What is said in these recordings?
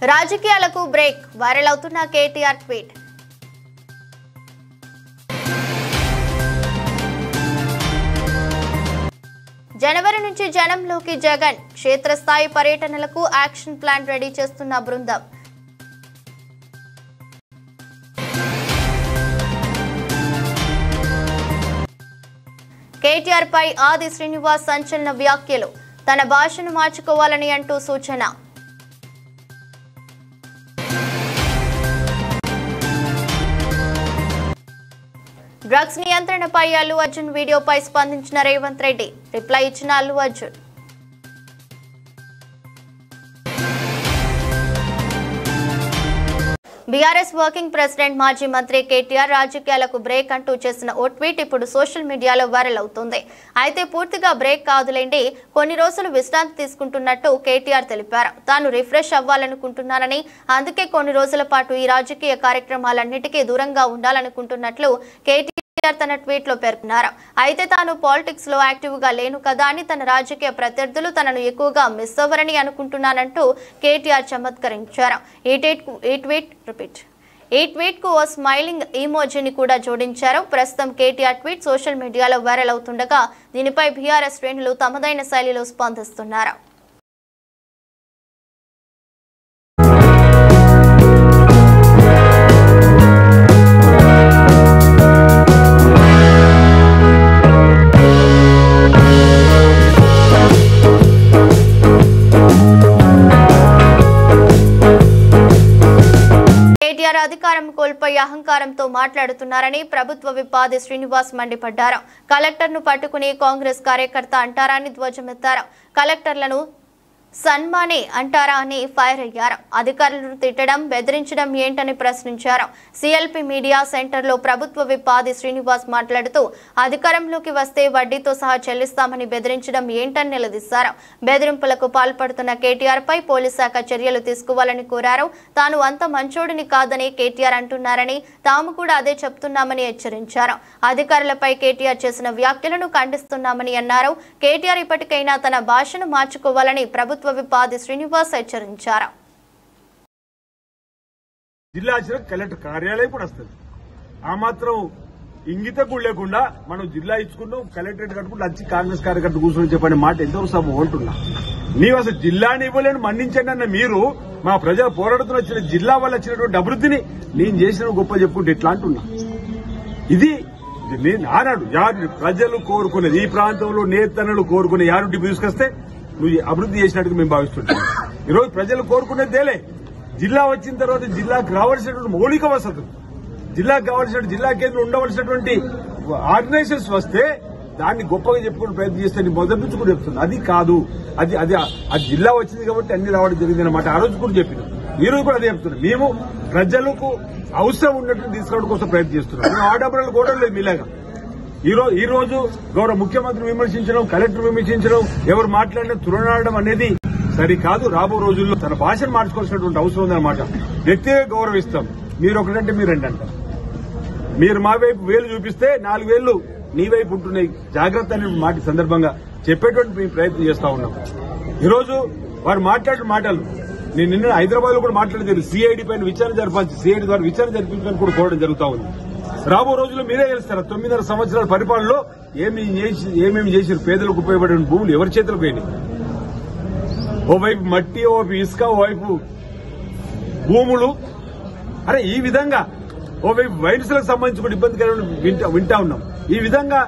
రాజకీయాలకు break viral అవుతున్న KTR tweet. జనవరి నుంచి జనంలోకి జగన్ క్షేత్రస్థాయి పర్యటనలకు యాక్షన్ ప్లాన్ రెడీ చేస్తున్న బృందం. కేటీఆర్ పై ఆది శ్రీనివాస్ సంచలన వ్యాఖ్యలు, తన భాషను మార్చుకోవాలని అంటూ సూచన. డ్రగ్స్ నియంత్రణపై అల్లు అర్జున్ వీడియోపై స్పందించిన రేవంత్ రెడ్డి, రిప్లై ఇచ్చిన Allu Arjun. BRS working president మాజీ మంత్రి కేటీఆర్ రాజకీయాలకు బ్రేక్ అంటూ చేసిన ఓ ట్వీట్ ఇప్పుడు సోషల్ మీడియాలో వైరల్ అవుతుంది. అయితే పూర్తిగా బ్రేక్ కాదులేండి, కొన్ని రోజులు విశ్రాంతి తీసుకుంటున్నట్టు కేటీఆర్ తెలిపారు. తాను రిఫ్రెష్ అవ్వాలనుకుంటున్నానని, అందుకే కొన్ని రోజుల పాటు ఈ రాజకీయ కార్యక్రమాలన్నిటికీ దూరంగా ఉండాలనుకుంటున్నట్లు కేటీఆర్ తన ట్వీట్ లో పేర్కొన్నారు. అయితే తాను పాలిటిక్స్ లో యాక్టివ్ గా లేను కదా అని తన రాజకీయ ప్రత్యర్థులు తనను ఎక్కువగా మిస్ అవ్వరని అనుకుంటున్నానంటూ కేటీఆర్ చమత్కరించారు. ఈ ట్వీట్ కు ఓ స్మైలింగ్ ఇమోజీని కూడా జోడించారు. ప్రస్తుతం కేటీఆర్ ట్వీట్ సోషల్ మీడియాలో వైరల్ అవుతుండగా దీనిపై బీఆర్ఎస్ శ్రేణులు తమదైన శైలిలో స్పందిస్తున్నారు. అధికారం కోల్పోయి అహంకారంతో మాట్లాడుతున్నారని ప్రభుత్వ విప్ ఆది శ్రీనివాస్ మండిపడ్డారు. కలెక్టర్ను పట్టుకుని కాంగ్రెస్ కార్యకర్త అంటారా అని ధ్వజమెత్తారు. కలెక్టర్లను సన్మానే అంటారా అని ఫైర్ అయ్యారు. అధికారులను తిట్టడం, బెదిరించడం ఏంటని ప్రశ్నించారు. సిఎల్పి మీడియా సెంటర్లో ప్రభుత్వ విప్ ఆది శ్రీనివాస్ మాట్లాడుతూ అధికారంలోకి వస్తే వడ్డీతో సహా చెల్లిస్తామని బెదిరించడం ఏంటని నిలదీశారు. బెదిరింపులకు పాల్పడుతున్న కేటీఆర్ పై పోలీస్ శాఖ చర్యలు తీసుకోవాలని కోరారు. తాను అంత మంచోడిని కాదని కేటీఆర్ అంటున్నారని, తాము కూడా అదే చెప్తున్నామని హెచ్చరించారు. అధికారులపై కేటీఆర్ చేసిన వ్యాఖ్యలను ఖండిస్తున్నామని అన్నారు. కేటీఆర్ ఇప్పటికైనా తన భాషను మార్చుకోవాలని ప్రభుత్వ విప్ ఆది శ్రీనివాస్ హెచ్చరించారు. జిల్లా కలెక్టర్ కార్యాలయం కూడా వస్తుంది. ఆ మాత్రం ఇంగిత కూడా లేకుండా మనం జిల్లా ఇచ్చుకున్నాం, కలెక్టరేట్ కట్టుకుంటూ వచ్చి కాంగ్రెస్ కార్యకర్త కూర్చొని చెప్పని మాట ఎంతవరకు సభ ఉంటున్నా. నీవు అసలు జిల్లాని ఇవ్వలేని మన్నించండి అన్న మీరు మా ప్రజలు పోరాడుతున్న వచ్చిన జిల్లా వల్ల వచ్చినటువంటి అభివృద్ధిని నేను చేసిన గొప్ప చెప్పుకుంటే ఎట్లా అంటున్నా. ఇది నేను ఆనాడు యారు ప్రజలు కోరుకునేది, ఈ ప్రాంతంలో నేతన్నలు కోరుకునే యారుంటి తీసుకొస్తే నువ్వు అభివృద్ధి చేసినట్టుగా మేము భావిస్తుంటాం. ఈరోజు ప్రజలు కోరుకునేదేలే. జిల్లా వచ్చిన తర్వాత జిల్లాకు రావాల్సినటువంటి మౌలిక వసతులు, జిల్లాకు కావాల్సిన జిల్లా కేంద్రం ఉండవలసినటువంటి ఆర్గనైజేషన్స్ వస్తే దాన్ని గొప్పగా చెప్పుకుని ప్రయత్నం చేస్తే మొదటి నుంచి కూడా చెప్తుంది. అది కాదు, అది అది అది జిల్లా వచ్చింది కాబట్టి అన్ని రావడం జరిగింది అన్నమాట. ఆ రోజు కూడా చెప్పినాం, ఈ రోజు కూడా అదే చెప్తున్నాం. మేము ప్రజలకు అవసరం ఉన్నట్టు తీసుకోవడం కోసం ప్రయత్నం చేస్తున్నాం. మేము ఆడంబరాలు కూడా లేదు మీలాగా. ఈ రోజు గౌరవ ముఖ్యమంత్రి విమర్శించడం, కలెక్టర్ విమర్శించడం, ఎవరు మాట్లాడినా తులనాడడం అనేది సరికాదు. రాబో రోజుల్లో తన భాషను మార్చుకోవాల్సినటువంటి అవసరం ఉందన్నమాట. వ్యక్తిగా గౌరవిస్తాం. మీరు ఒకటంటే మీరు రెండంటారు. మీరు మా వైపు వేలు చూపిస్తే 4 వేళ్లు నీ వైపు ఉంటున్నాయి. జాగ్రత్త అనే మాట సందర్భంగా చెప్పేటువంటి మేము ప్రయత్నం చేస్తా ఉన్నాం. ఈరోజు వారు మాట్లాడిన మాటలు నేను నిన్న హైదరాబాద్ లో కూడా మాట్లాడేది సిఐడి పైన విచారణ జరపాల్సి, సిఐడి ద్వారా విచారణ జరిపించడానికి కూడా కోరడం జరుగుతూ ఉంది. రాబో రోజుల్లో మీరే తెలుస్తారు 9.5 సంవత్సరాల పరిపాలనలో ఏమేమి చేశారు. పేదలకు ఉపయోగపడిన భూములు ఎవరి చేతులు పోయినాయి. ఓవైపు మట్టి, ఓవైపు ఇసుక, ఓవైపు భూములు. అరే ఈ విధంగా ఓవైపు వైరస్లకు సంబంధించి కూడా ఇబ్బందికరమైన వింటా ఉన్నాం. ఈ విధంగా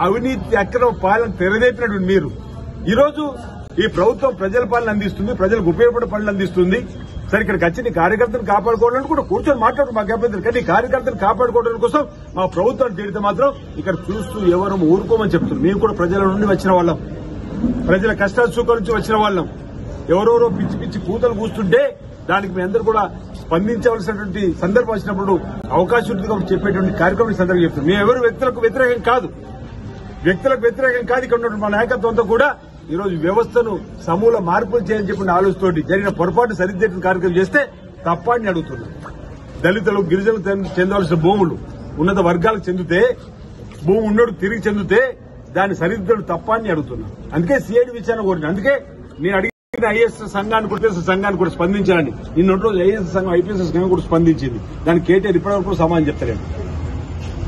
అవినీతి అక్రమ పాలన తెరదేపినటువంటి మీరు ఈరోజు ఈ ప్రభుత్వం ప్రజల పాలన అందిస్తుంది, ప్రజలకు ఉపయోగపడే పనులు అందిస్తుంది. సరే ఇక్కడికి వచ్చి నీ కార్యకర్తను కాపాడుకోవడానికి కూడా కూర్చొని మాట్లాడు మాకు అభ్యంతరం. కానీ నీ కార్యకర్తను కాపాడుకోవడం కోసం మా ప్రభుత్వాన్ని తిడితే మాత్రం ఇక్కడ చూస్తూ ఎవరు ఊరుకోమని చెప్తున్నారు. మేము కూడా ప్రజల నుండి వచ్చిన వాళ్ళం, ప్రజల కష్టాల సుఖం నుంచి వచ్చిన వాళ్ళం. ఎవరెవరో పిచ్చి పిచ్చి కూతలు కూస్తుంటే దానికి మీ అందరూ కూడా స్పందించవలసినటువంటి సందర్భం వచ్చినప్పుడు అవకాశం ఉంటుంది కాబట్టి చెప్పేటువంటి కార్యక్రమం సందర్భంగా చెప్తున్నాం. మేము ఎవరు వ్యక్తులకు వ్యతిరేకం కాదు, ఇక్కడ ఉన్నటువంటి మా నాయకత్వంతో కూడా ఈరోజు వ్యవస్థను సమూల మార్పులు చేయని చెప్పిన ఆలోచనతోటి జరిగిన పొరపాటు సరిదిద్దే కార్యక్రమం చేస్తే తప్పని అడుగుతున్నాం. దళితులు, గిరిజనులకు చెందవలసిన భూములు ఉన్నత వర్గాలకు చెందితే, భూమి ఉన్నోడు తిరిగి చెందితే దాన్ని సరిదిద్దడం తప్పని అడుగుతున్నాం. అందుకే సిఐడి విచారణ కోరిన. అందుకే నేను చెప్పిన ఐఏఎస్ సంఘానికి కూడా స్పందించాలని నిన్న రోజు ఐఏఎస్ సంఘం ఐపీఎస్ సంఘం కూడా స్పందించింది. దానికి కేటీఆర్ ఇప్పటివరకు సమాధానం చెప్తలేడు.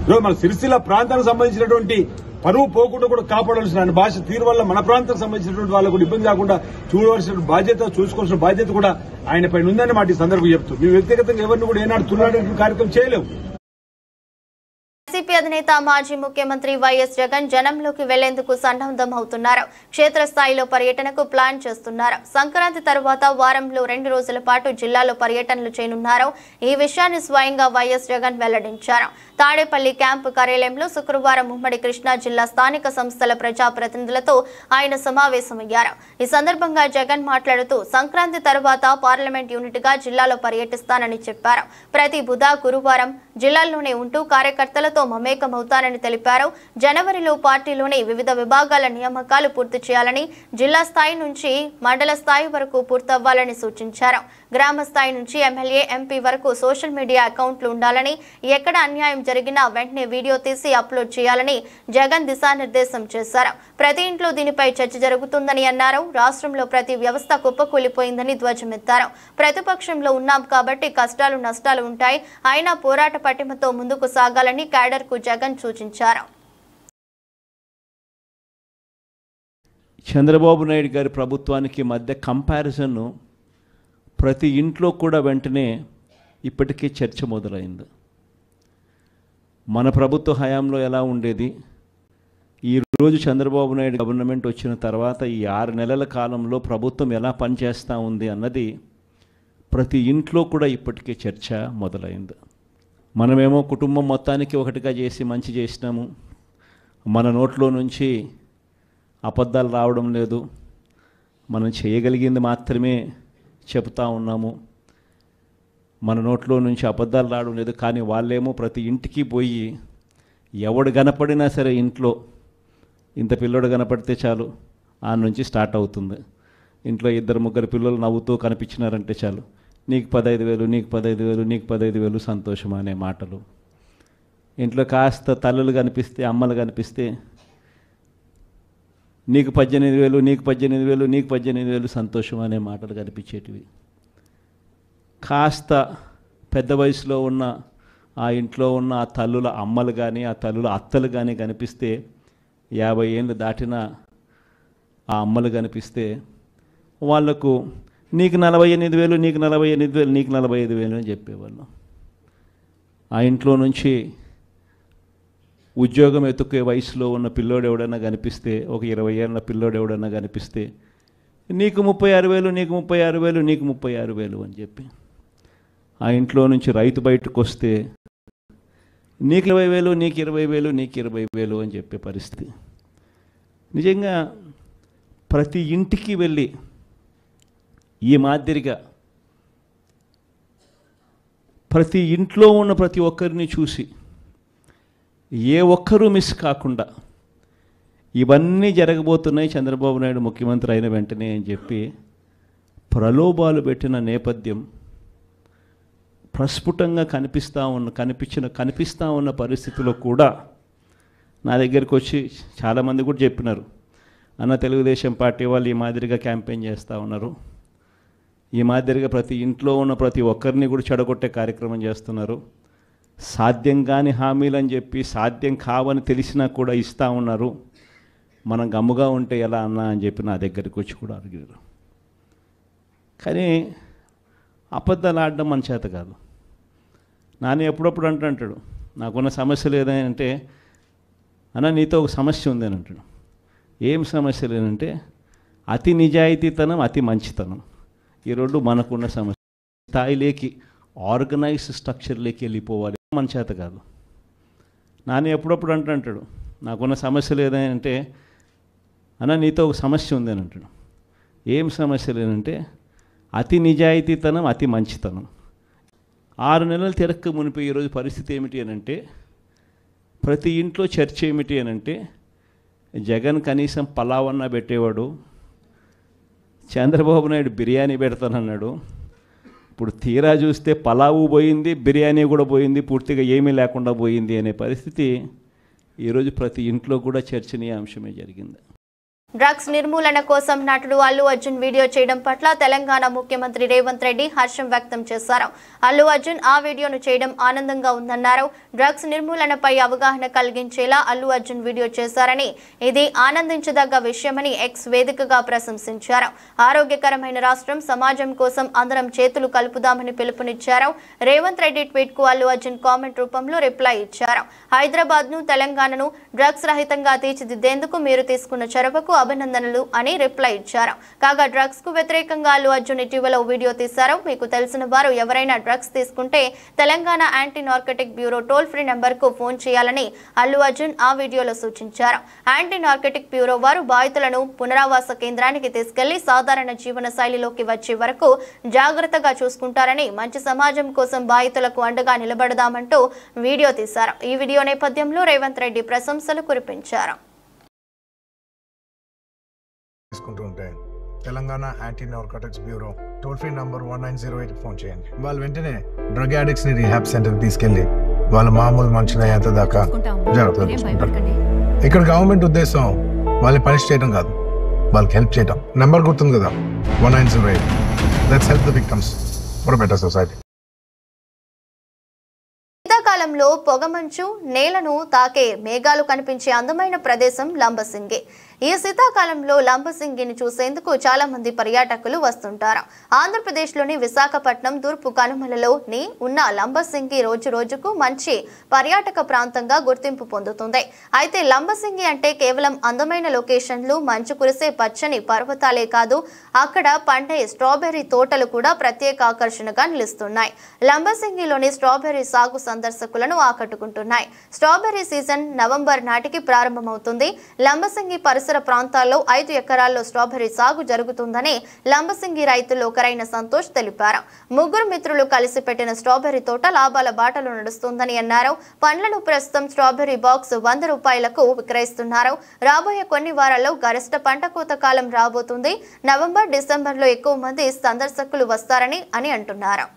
ఈరోజు మన సిరిసిల్ల ప్రాంతానికి సంబంధించినటువంటి పరువు పోకుండా కూడా కాపాడాల్సిన ఆయన భాష తీరు వల్ల మన ప్రాంతానికి సంబంధించినటువంటి వాళ్ళకు కూడా ఇబ్బంది కాకుండా చూడవలసిన బాధ్యత చూసుకోవాల్సిన బాధ్యత కూడా ఆయన పైన ఉందని మాట ఈ సందర్భం చెప్తూ మీ వ్యక్తిగతంగా ఎవరిని కూడా ఏనాడు తులాడే కార్యక్రమం చేయలేవు. వైసీపీ అధినేత మాజీ ముఖ్యమంత్రి వైఎస్ జగన్ జనంలోకి వెళ్లేందుకు సన్నద్ధం అవుతున్నారు. క్షేత్రస్థాయిలో పర్యటనకు ప్లాన్ చేస్తున్నారు. సంక్రాంతి తర్వాత వారంలో 2 రోజుల పాటు జిల్లాలో పర్యటనలు చేయనున్నారు. ఈ విషయాన్ని స్వయంగా వైఎస్ జగన్ వెల్లడించారు. తాడేపల్లి క్యాంపు కార్యాలయంలో శుక్రవారం ఉమ్మడి కృష్ణా జిల్లా స్థానిక సంస్థల ప్రజాప్రతినిధులతో ఆయన సమావేశమయ్యారు. ఈ సందర్భంగా జగన్ మాట్లాడుతూ సంక్రాంతి తర్వాత పార్లమెంట్ యూనిట్ గా జిల్లాలో పర్యటిస్తానని చెప్పారు. ప్రతి బుధ గురువారం జిల్లాల్లోనే ఉంటూ కార్యకర్తలతో మమేకమవుతానని తెలిపారు. జనవరిలో పార్టీలోని వివిధ విభాగాల నియామకాలు పూర్తి చేయాలని, జిల్లా స్థాయి నుంచి మండల స్థాయి వరకు పూర్తవ్వాలని సూచించారు. గ్రామ స్థాయి నుంచి ఎమ్మెల్యే, ఎంపీ వరకు సోషల్ మీడియా అకౌంట్లు ఉండాలని, ఎక్కడ అన్యాయం జరిగినా వెంటనే వీడియో తీసి అప్లోడ్ చేయాలని జగన్ దిశానిర్దేశం చేశారు. ప్రతి ఇంట్లో దీనిపై చర్చ జరుగుతుందని అన్నారు. రాష్ట్రంలో ప్రతి వ్యవస్థ కుప్పకూలిపోయిందని ధ్వజమెత్తారు. ప్రతిపక్షంలో ఉన్నాం కాబట్టి కష్టాలు నష్టాలు ఉంటాయి, అయినా పోరాట పటిమతో ముందుకు సాగాలని క్యాడర్ కు జగన్ సూచించారు. చంద్రబాబు నాయుడు గారి ప్రభుత్వానికి మధ్య కంపారిజన్ ప్రతి ఇంట్లో కూడా వెంటనే ఇప్పటికే చర్చ మొదలైంది. మన ప్రభుత్వ హయాంలో ఎలా ఉండేది, ఈరోజు చంద్రబాబు నాయుడు గవర్నమెంట్ వచ్చిన తర్వాత ఈ 6 నెలల కాలంలో ప్రభుత్వం ఎలా పనిచేస్తూ ఉంది అన్నది ప్రతి ఇంట్లో కూడా ఇప్పటికే చర్చ మొదలైంది. మనమేమో కుటుంబం మొత్తానికి ఒకటిగా చేసి మంచి చేసినాము, మన నోట్లో నుంచి అబద్ధాలు రావడం లేదు, మనం చేయగలిగింది మాత్రమే చెబుతూ ఉన్నాము, మన నోట్లో నుంచి అబద్ధాలు రావడం లేదు. కానీ వాళ్ళేమో ప్రతి ఇంటికి పోయి ఎవడు కనపడినా సరే ఇంట్లో ఇంత పిల్లోడు కనపడితే చాలు ఆ నుంచి స్టార్ట్ అవుతుంది. ఇంట్లో 2-3 పిల్లలు నవ్వుతూ కనిపించినారంటే చాలు, నీకు 15,000, నీకు 15,000, నీకు 15,000 సంతోషం అనే మాటలు. ఇంట్లో కాస్త తల్లులు కనిపిస్తే, అమ్మలు కనిపిస్తే నీకు 18,000, నీకు 18,000, నీకు 18,000 సంతోషం అనే మాటలు కనిపించేటివి. కాస్త పెద్ద వయసులో ఉన్న ఆ ఇంట్లో ఉన్న ఆ తల్లుల అమ్మలు కానీ ఆ తల్లుల అత్తలు కానీ కనిపిస్తే, 50 ఏళ్ళు దాటిన ఆ అమ్మలు కనిపిస్తే వాళ్లకు నీకు 48,000, నీకు 48,000, నీకు 45,000 అని చెప్పేవాళ్ళం. ఆ ఇంట్లో నుంచి ఉద్యోగం ఎత్తుకే వయసులో ఉన్న పిల్లోడు ఎవడన్నా కనిపిస్తే, ఒక 20 ఏళ్ళ పిల్లోడు ఎవడన్నా కనిపిస్తే నీకు 36,000, నీకు 36,000, నీకు 36,000 అని చెప్పి. ఆ ఇంట్లో నుంచి రైతు బయటకు వస్తే నీకు 20,000, నీకు 20,000, నీకు 20,000 అని చెప్పే పరిస్థితి. నిజంగా ప్రతి ఇంటికి వెళ్ళి ఈ మాదిరిగా ప్రతి ఇంట్లో ఉన్న ప్రతి ఒక్కరిని చూసి ఏ ఒక్కరూ మిస్ కాకుండా ఇవన్నీ జరగబోతున్నాయి చంద్రబాబు నాయుడు ముఖ్యమంత్రి అయిన వెంటనే అని చెప్పి ప్రలోభాలు పెట్టిన నేపథ్యం ప్రస్ఫుటంగా కనిపిస్తూ ఉన్న పరిస్థితిలో కూడా నా దగ్గరికి వచ్చి చాలామంది కూడా చెప్పినారు, అన్న తెలుగుదేశం పార్టీ వాళ్ళు ఈ మాదిరిగా క్యాంపెయిన్ చేస్తూ ఉన్నారు, ఈ మాదిరిగా ప్రతి ఇంట్లో ఉన్న ప్రతి ఒక్కరిని కూడా చెడగొట్టే కార్యక్రమం చేస్తున్నారు, సాధ్యం కాని హామీలు అని చెప్పి సాధ్యం కావని తెలిసినా కూడా ఇస్తూ ఉన్నారు, మనం గమ్ముగా ఉంటే ఎలా అన్నా అని చెప్పి నా దగ్గరికి వచ్చి కూడా అడిగారు. కానీ అబద్ధాలు ఆడడం మన చేత కాదు. నాని ఎప్పుడప్పుడు అంటాడు, నాకున్న సమస్య లేదంటే, అన్న నీతో ఒక సమస్య ఉంది అని అంటాడు. ఏం సమస్య లేదంటే అతి నిజాయితీతనం, అతి మంచితనం, ఈ రెండు మనకున్న సమస్య. స్థాయిలోకి ఆర్గనైజ్ స్ట్రక్చర్లోకి వెళ్ళిపోవాలి, మన చేత కాదు. నాని ఎప్పుడప్పుడు అంటాడు, నాకున్న సమస్య లేదంటే, అన్న నీతో ఒక సమస్య ఉంది అని అంటాడు. ఏం సమస్య లేదంటే అతి నిజాయితీతనం, అతి మంచితనం. 6 నెలలు తిరక్క మునిపి ఈరోజు పరిస్థితి ఏమిటి అని అంటే, ప్రతి ఇంట్లో చర్చ ఏమిటి అని అంటే, జగన్ కనీసం పలావన్నా పెట్టేవాడు, చంద్రబాబు నాయుడు బిర్యానీ పెడతానన్నాడు. ఇప్పుడు తీరా చూస్తే పలావు పోయింది, బిర్యానీ కూడా పోయింది, పూర్తిగా ఏమీ లేకుండా పోయింది అనే పరిస్థితి ఈరోజు ప్రతి ఇంట్లో కూడా చర్చనీయాంశమే జరిగింది. డ్రగ్స్ నిర్మూలన కోసం నటుడు అల్లు అర్జున్ వీడియో చేయడం పట్ల తెలంగాణ ముఖ్యమంత్రి రేవంత్ రెడ్డి హర్షం వ్యక్తం చేశారు. అల్లు అర్జున్ ఆ వీడియోను చేయడం ఆనందంగా ఉందన్నారు. డ్రగ్స్ నిర్మూలనపై అవగాహన కలిగించేలా అల్లు అర్జున్ వీడియో చేశారని, ఇది ఆనందించదగ్గ విషయమని ఎక్స్ వేదికగా ప్రశంసించారు. ఆరోగ్యకరమైన రాష్ట్రం, సమాజం కోసం అందరం చేతులు కలుపుదామని పిలుపునిచ్చారు. రేవంత్ రెడ్డి ట్వీట్ కు అల్లు అర్జున్ కామెంట్ రూపంలో రిప్లై ఇచ్చారు. హైదరాబాద్ ను, తెలంగాణను డ్రగ్స్ రహితంగా తీర్చిదిద్దేందుకు మీరు తీసుకున్న చొరవకు అభినందనలు అని రిప్లై ఇచ్చారు. కాగా డ్రగ్స్ కు వ్యతిరేకంగా అల్లు అర్జున్ ఇటీవల వీడియో తీశారు. మీకు తెలిసిన వారు ఎవరైనా డ్రగ్స్ తీసుకుంటే Telangana anti narcotic bureau toll free number కు ఫోన్ చేయాలని అల్లు అర్జున్ ఆ వీడియోలో సూచించారు. యాంటీ నార్కోటిక్ బ్యూరో వారు బాధితులను పునరావాస కేంద్రానికి తీసుకెళ్లి సాధారణ జీవన శైలిలోకి వచ్చే వరకు జాగ్రత్తగా చూసుకుంటారని, మంచి సమాజం కోసం బాధితులకు అండగా నిలబడదామంటూ వీడియో తీశారు. ఈ వీడియో నేపథ్యంలో రేవంత్ రెడ్డి ప్రశంసలు కురిపించారు. Telangana anti narcotics bureau toll free number 1908 phone చేయండి. వాళ్ళు వెంటనే డ్రగ్ అడిక్ట్స్ ని రీహాబ్ సెంటర్ తీసుకెళ్లి వాళ్ళ మామూలు మనుషులు అయ్యేంత దాకా జాగ్రత్తగా చూసుకుంటారు. ఇక్కడ గవర్నమెంట్ ఉద్దేశం వాళ్ళని పనిష్ చేయడం కాదు, వాళ్ళకి హెల్ప్ చేయడం. నెంబర్ గుర్తుంది కదా, 1908. Let's help the victims for better society. శీతాకాలంలో పొగమంచు, నేలను తాకే మేఘాలు కనిపించే అందమైన ప్రదేశం లంబసింగి. ఈ శీతాకాలంలో లంబసింగిని చూసేందుకు చాలా మంది పర్యాటకులు వస్తుంటారు. ఆంధ్రప్రదేశ్లోని విశాఖపట్నం తూర్పు కనుమలలోని ఉన్న లంబసింగి రోజు రోజుకు మంచి పర్యాటక ప్రాంతంగా గుర్తింపు పొందుతుంది. అయితే లంబసింగి అంటే కేవలం అందమైన లొకేషన్లు, మంచు కురిసే పచ్చని పర్వతాలే కాదు, అక్కడ పండే స్ట్రాబెర్రీ తోటలు కూడా ప్రత్యేక ఆకర్షణగా నిలుస్తున్నాయి. లంబసింగిలోని స్ట్రాబెర్రీ సాగు సందర్శకులను ఆకట్టుకుంటున్నాయి. స్ట్రాబెర్రీ సీజన్ నవంబర్ నాటికి ప్రారంభమవుతుంది. లంబసింగి పరిసర ప్రాంతాల్లో 5 ఎకరాల్లో స్ట్రాబెర్రీ సాగు జరుగుతుందని లంబసింగి రైతులు ఒకరైన సంతోష్ తెలిపారు. ముగ్గురు మిత్రులు కలిసి పెట్టిన స్ట్రాబెర్రీ తోట లాభాల బాటలో నడుస్తుందని అన్నారు. పండ్లను ప్రస్తుతం స్ట్రాబెర్రీ బాక్స్ 100 రూపాయలకు విక్రయిస్తున్నారు. రాబోయే కొన్ని వారాల్లో గరిష్ట పంట కోత కాలం రాబోతుంది. నవంబర్, డిసెంబర్లో ఎక్కువ మంది సందర్శకులు వస్తారని అంటున్నారు.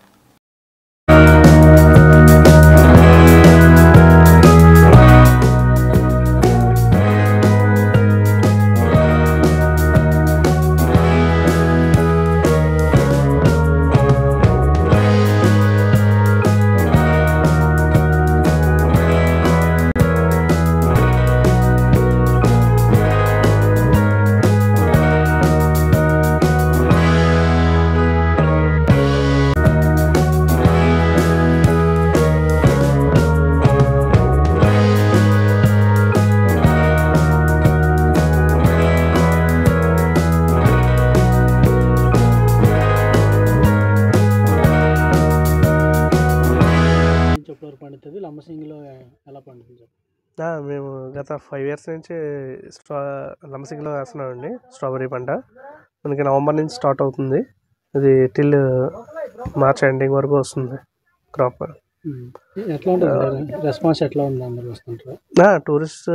లంబసింగిలో ఎలా పండుతుంది? మేము గత 5 years నుంచి లంబసింగిలో వేస్తున్నామండి స్ట్రాబెర్రీ పంట. మనకి నవంబర్ నుంచి స్టార్ట్ అవుతుంది. ఇది టిల్ మార్చ్ ఎండింగ్ వరకు వస్తుంది క్రాప్. ఎట్లా ఉంటుంది రెస్పాన్స్, ఎట్లా ఉంది? అందరూ వస్తుంటారు. టూరిస్ట్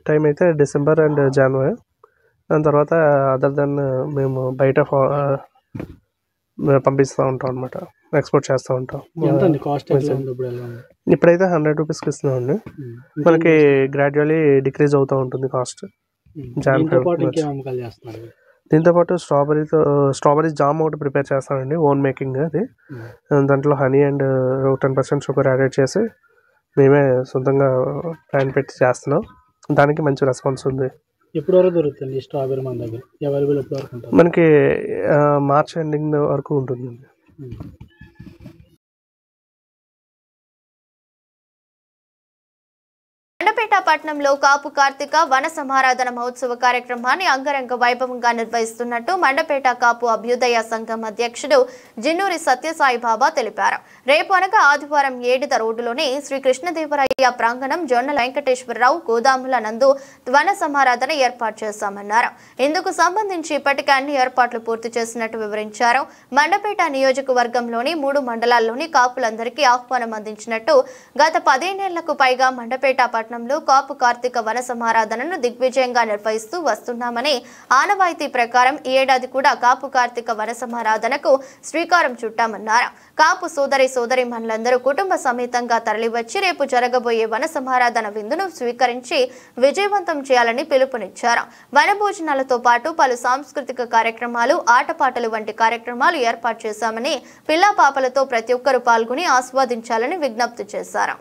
టైం అయితే డిసెంబర్ అండ్ జనవరి. దాని తర్వాత అదర్ దెన్ మేము బయట పంపిస్తూ ఉంటాం అనమాట, ఎక్స్పోర్ట్ చేస్తూ ఉంటాం. ఇప్పుడైతే 100 రూపీస్కి ఇస్తున్నామండి. మనకి గ్రాడ్యువల్లీ డిక్రీజ్ అవుతూ ఉంటుంది కాస్ట్. దీంతో పాటు స్ట్రాబెరీ జామ్ ఒకటి ప్రిపేర్ చేస్తామండి, ఓన్ మేకింగ్. అది దాంట్లో హనీ అండ్ 10% షుగర్ యాడ్ చేసి మేమే సొంతంగా ప్లాన్ పెట్టి చేస్తున్నాం. దానికి మంచి రెస్పాన్స్ ఉంది. ఎప్పటి వరకు దొరుకుతుంది స్ట్రాబెరీ మన దగ్గర? అవైలబుల్ ఎప్పటి వరకు ఉంటుంది? మనకి మార్చ్ ఎండింగ్ వరకు ఉంటుంది. మండపేట పట్టణంలో కాపు కార్తిక వన సమారాధన మహోత్సవ కార్యక్రమాన్ని అంగరంగ వైభవంగా నిర్వహిస్తున్నట్టు మండపేట కాపు అభ్యుదయ సంఘం అధ్యక్షుడు జిన్నూరి సత్యసాయి బాబా తెలిపారు. రేపు అనగా ఆదివారం 7వ రోడ్డులోని శ్రీ కృష్ణదేవరాయ ప్రాంగణం జొన్నల వెంకటేశ్వరరావు గోదాముల నందు వన సమారాధన ఏర్పాటు చేశామన్నారు. ఇందుకు సంబంధించి ఇప్పటికే అన్ని ఏర్పాట్లు పూర్తి చేసినట్టు వివరించారు. మండపేట నియోజకవర్గంలోని 3 మండలాల్లోని కాపులందరికీ ఆహ్వానం అందించినట్టు, గత 15 ఏళ్లకు పైగా మండపేట పట్టణంలో కాపు కార్తీక వన సమారాధనను దిగ్విజయంగా నిర్వహిస్తూ వస్తున్నామని ఆనవాయితీ ప్రకారం ఈ ఏడాది కూడా కాపు కార్తీక వన సమారాధనకు శ్రీకారం చుట్టామన్నారు. కాపు సోదరీమణులందరూ కుటుంబ సమేతంగా తరలివచ్చి రేపు జరగబోయే వన సమారాధన విందును స్వీకరించి విజయవంతం చేయాలని పిలుపునిచ్చారు. వన భోజనాలతో పాటు పలు సాంస్కృతిక కార్యక్రమాలు, ఆటపాటలు వంటి కార్యక్రమాలు ఏర్పాటు చేశామని, పిల్లా పాపలతో ప్రతి ఒక్కరూ పాల్గొని ఆస్వాదించాలని విజ్ఞప్తి చేశారు.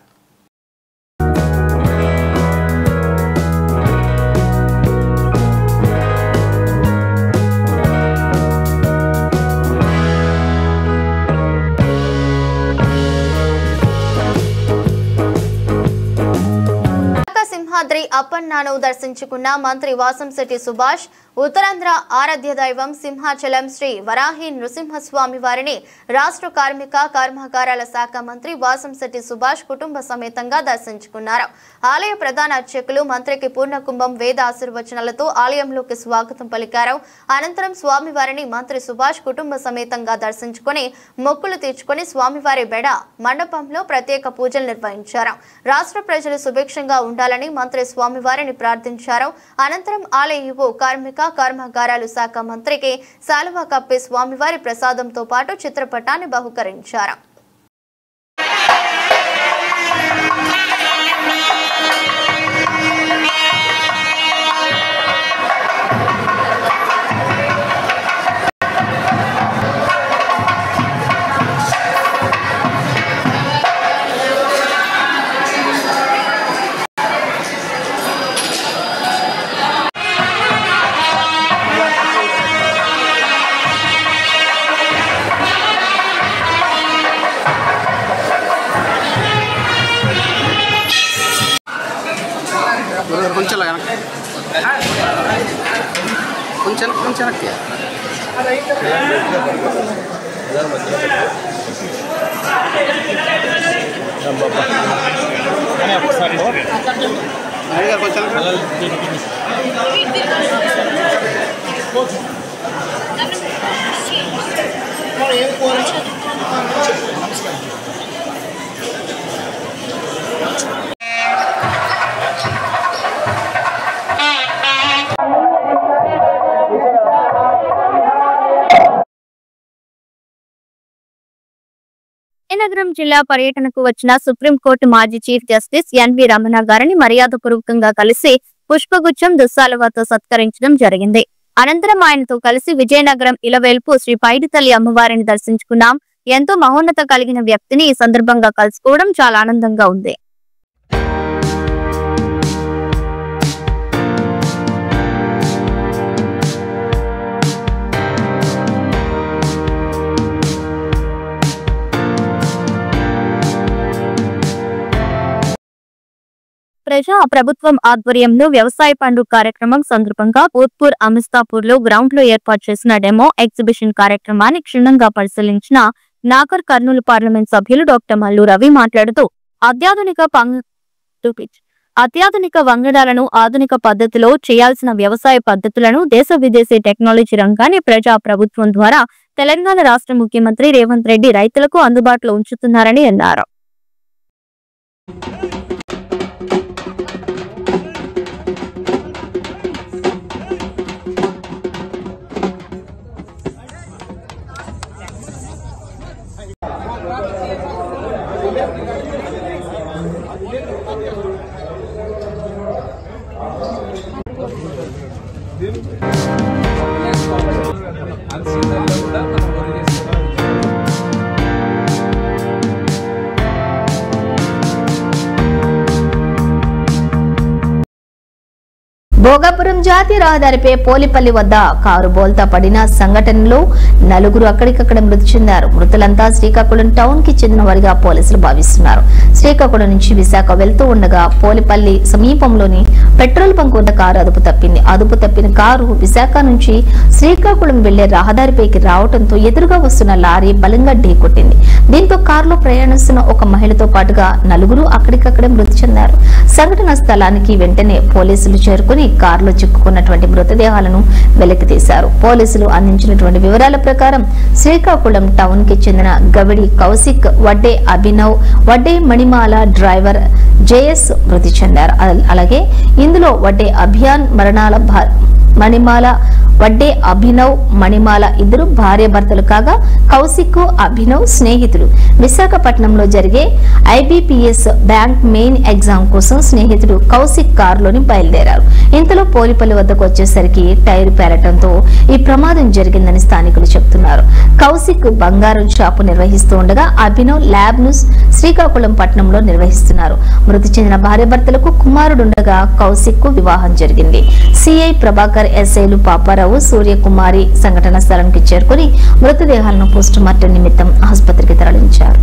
సింహాద్రి అప్పన్నాను దర్శించుకున్న మంత్రి వాసంశెట్టి సుభాష్ ఉత్తరాంధ్ర ఆరాధ్య దైవం సింహాచలం శ్రీ వరాహి నృసింహస్వామి వారిని రాష్ట్ర కార్మిక కర్మాగారాల శాఖ మంత్రి వాసంశెట్టి సుభాష్ కుటుంబ సమేతంగా దర్శించుకున్నారు. ఆలయ ప్రధాన అర్చకులు మంత్రికి పూర్ణకుంభం వేద ఆశీర్వచనాలతో ఆలయంలోకి స్వాగతం పలికారు. అనంతరం స్వామివారిని మంత్రి సుభాష్ కుటుంబ సమేతంగా దర్శించుకుని మొక్కులు తీర్చుకుని స్వామివారి బెడ మండపంలో ప్రత్యేక పూజలు నిర్వహించారు. రాష్ట్ర ప్రజలు సుభిక్షంగా ఉండాలని మంత్రి స్వామివారిని ప్రార్థించారు. అనంతరం ఆలయ ఈవో కార్మిక కర్మాగారాలు శాఖ మంత్రికి శాలువా కప్పి స్వామివారి ప్రసాదంతో పాటు చిత్రపటాన్ని బహుకరించారు. విజయనగరం జిల్లా పర్యటనకు వచ్చిన సుప్రీంకోర్టు మాజీ చీఫ్ జస్టిస్ ఎన్వి రమణ గారిని మర్యాదపూర్వకంగా కలిసి పుష్పగుచ్చం దుస్సాలువాతో సత్కరించడం జరిగింది. అనంతరం ఆయనతో కలిసి విజయనగరం ఇలవేల్పు శ్రీ పైడితల్లి అమ్మవారిని దర్శించుకున్నాం. ఎంతో మహోన్నత కలిగిన వ్యక్తిని ఈ సందర్భంగా కలుసుకోవడం చాలా ఆనందంగా ఉంది. ప్రజా ప్రభుత్వం ఆధ్వర్యంలో వ్యవసాయ పండుగ కార్యక్రమం సందర్భంగా భూత్పూర్ అమిస్తాపూర్ లో గ్రౌండ్ లో ఏర్పాటు చేసిన డెమో ఎగ్జిబిషన్ కార్యక్రమాన్ని క్షుణ్ణంగా పరిశీలించిన నాగర్ కర్నూలు పార్లమెంట్ సభ్యులు డాక్టర్ మల్లు రవి మాట్లాడుతూ అత్యాధునిక వంగడాలను ఆధునిక పద్ధతిలో చేయాల్సిన వ్యవసాయ పద్ధతులను దేశ విదేశీ టెక్నాలజీ రంగాన్ని ప్రజా ప్రభుత్వం ద్వారా తెలంగాణ రాష్ట్ర ముఖ్యమంత్రి రేవంత్ రెడ్డి రైతులకు అందుబాటులో ఉంచుతున్నారని అన్నారు. భోగాపురం జాతీయ రహదారిపై పోలిపల్లి వద్ద కారు బోల్తా పడిన సంఘటనలో నలుగురు అక్కడికక్కడ మృతి చెందారు. మృతులంతా శ్రీకాకుళం టౌన్ కి చెందిన వారిగా పోలీసులు భావిస్తున్నారు. శ్రీకాకుళం నుంచి విశాఖ వెళ్తూ ఉండగా పోలిపల్లి సమీపంలోని పెట్రోల్ బంక్ వద్ద కారు అదుపు తప్పింది. అదుపు తప్పిన కారు విశాఖ నుంచి శ్రీకాకుళం వెళ్లే రహదారిపైకి రావడంతో ఎదురుగా వస్తున్న లారీ బలంగా ఢీకొట్టింది. దీంతో కారులో ప్రయాణిస్తున్న ఒక మహిళతో పాటుగా నలుగురు అక్కడికక్కడే మృతి చెందారు. సంఘటన స్థలానికి వెంటనే పోలీసులు చేరుకుని కారులో చిక్కుకున్నటువంటి మృతదేహాలను వెలికితీశారు. పోలీసులు అందించినటువంటి వివరాల ప్రకారం శ్రీకాకుళం టౌన్ కి చెందిన గవిడి కౌశిక్, వడ్డే అభినవ్, వడ్డే మణిమాల డ్రైవర్ జేఎస్ మృతి చెందారు. అలాగే ఇందులో వడ్డే అభియాన్ మణిమాల వడ్డే అభినవ్ మణిమాల ఇద్దరు భార్యాభర్తలు కాగా కౌశిక్ అభినవ్ స్నేహితులు. విశాఖపట్నంలో జరిగే IBPS బ్యాంక్ మెయిన్ ఎగ్జామ్ కోసం స్నేహితుడు కౌశిక్ కారులోని బయలుదేరారు. ఇంతలో పోలిపల్లి వద్దకు వచ్చేసరికి టైర్ పేలటంతో ఈ ప్రమాదం జరిగిందని స్థానికులు చెబుతున్నారు. కౌశిక్ బంగారం షాపు నిర్వహిస్తూ ఉండగా అభినవ్ ల్యాబ్ ను శ్రీకాకుళం పట్టణంలో నిర్వహిస్తున్నారు. మృతి చెందిన భార్యాభర్తలకు కుమారుడుండగా కౌశిక్ కు వివాహం జరిగింది. సిఐ ప్రభాకర్, ఎస్ఐలు పాపారావు, సూర్యకుమారి సంఘటన స్థలానికి చేరుకుని మృతదేహాలను పోస్ట్ మార్టం నిమిత్తం ఆసుపత్రికి తరలించారు.